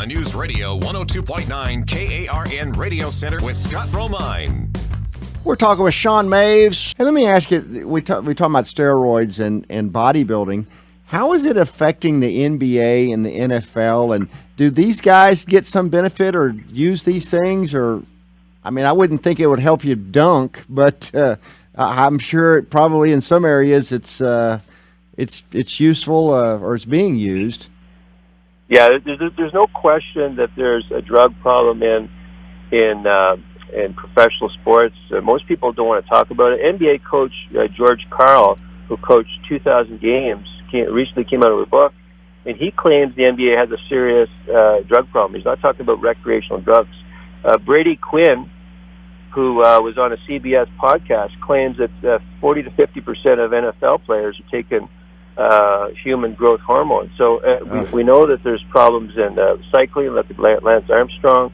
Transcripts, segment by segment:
on Newsradio 102.9 KARN Radio Center with Scott Romine. We're talking with Shawn Maves. Hey, let me ask you, we talking about steroids and bodybuilding. How is it affecting the NBA and the NFL? And do these guys get some benefit or use these things? Or, I mean, I wouldn't think it would help you dunk, but I'm sure probably in some areas it's useful or it's being used. Yeah, there's no question that there's a drug problem in professional sports. Most people don't want to talk about it. NBA coach George Karl, who coached 2,000 games, recently came out with a book, and he claims the NBA has a serious drug problem. He's not talking about recreational drugs. Brady Quinn, who was on a CBS podcast, claims that 40 to 50% of NFL players are taking human growth hormone. So we know that there's problems in cycling, like Lance Armstrong,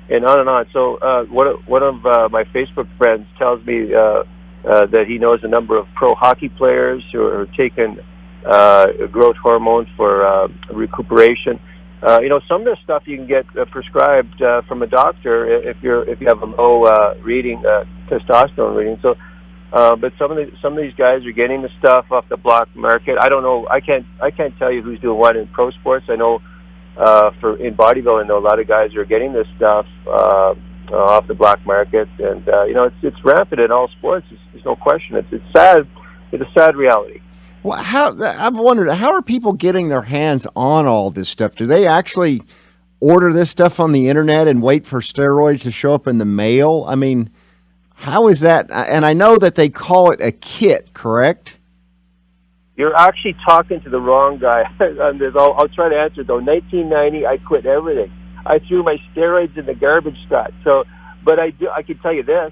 and on and on. So one of my Facebook friends tells me that he knows a number of pro hockey players who are taking growth hormone for recuperation. Some of this stuff you can get prescribed from a doctor if you have a low testosterone reading. So. But some of these guys are getting the stuff off the black market. I don't know. I can't tell you who's doing what in pro sports. I know in bodybuilding, I know a lot of guys are getting this stuff off the black market, and it's rampant in all sports. There's no question. It's sad. It's a sad reality. Well, I've wondered, how are people getting their hands on all this stuff? Do they actually order this stuff on the internet and wait for steroids to show up in the mail? I mean, how is that? And I know that they call it a kit, correct? You're actually talking to the wrong guy on this. I'll try to answer, though. 1990, I quit everything. I threw my steroids in the garbage, Scott. But I can tell you this.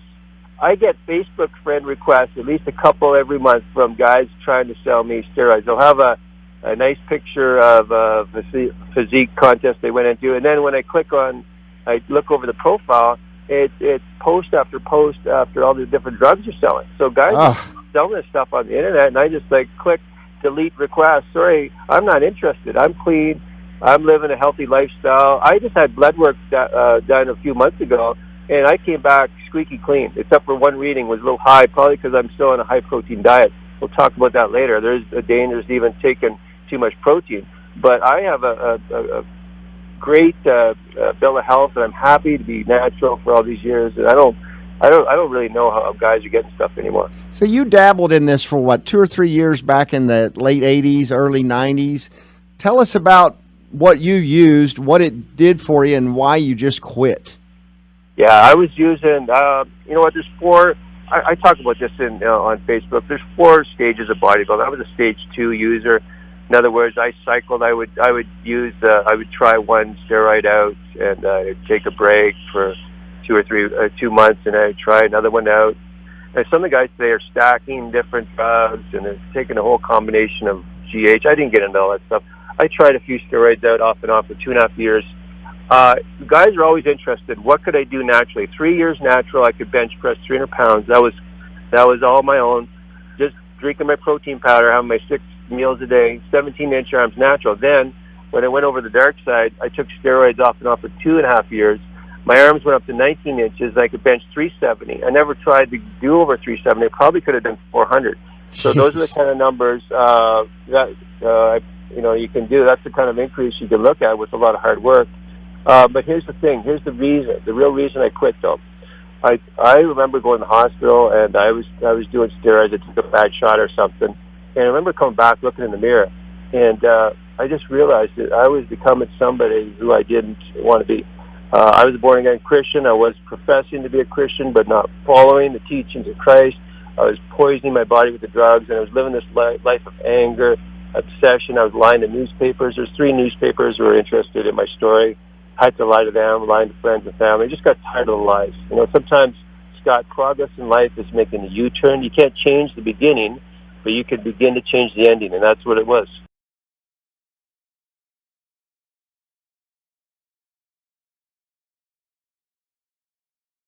I get Facebook friend requests, at least a couple every month, from guys trying to sell me steroids. They'll have a nice picture of a physique contest they went into, and then when I look over the profile, it's post after post after all the different drugs you're selling. So guys are selling this stuff on the internet, and I just click delete request. Sorry, I'm not interested. I'm clean. I'm living a healthy lifestyle. I just had blood work done a few months ago, and I came back squeaky clean, except for one reading was a little high, probably because I'm still on a high-protein diet. We'll talk about that later. There's a danger even taking too much protein. But I have a great bill of health, and I'm happy to be natural for all these years. And I don't really know how guys are getting stuff anymore. So you dabbled in this for what, 2 or 3 years back in the late '80s, early '90s. Tell us about what you used, what it did for you, and why you just quit. Yeah, I was using. There's 4. I talk about this on Facebook. There's 4 stages of bodybuilding. I was a stage 2 user. In other words, I cycled. I would try one steroid out and take a break for 2 months, and I'd try another one out. And some of the guys today are stacking different drugs, and they're taking a whole combination of GH. I didn't get into all that stuff. I tried a few steroids out off and on for 2.5 years. Guys are always interested. What could I do naturally? 3 years natural, I could bench press 300 pounds. That was all my own. Just drinking my protein powder, having my 6 meals a day, 17-inch arms natural. Then, when I went over the dark side, I took steroids off and on for 2.5 years. My arms went up to 19 inches. I could bench 370. I never tried to do over 370. I probably could have done 400. So those are the kind of numbers that you can do. That's the kind of increase you can look at with a lot of hard work. But here's the thing. Here's the reason. The real reason I quit, though. I remember going to the hospital, and I was doing steroids. I took a bad shot or something. And I remember coming back, looking in the mirror, and I just realized that I was becoming somebody who I didn't want to be. I was a born-again Christian. I was professing to be a Christian, but not following the teachings of Christ. I was poisoning my body with the drugs, and I was living this life of anger, obsession. I was lying to newspapers. There's 3 newspapers who were interested in my story. I had to lie to them, lying to friends and family. I just got tired of the lies. Sometimes, Scott, progress in life is making a U-turn. You can't change the beginning, but you can begin to change the ending, and that's what it was.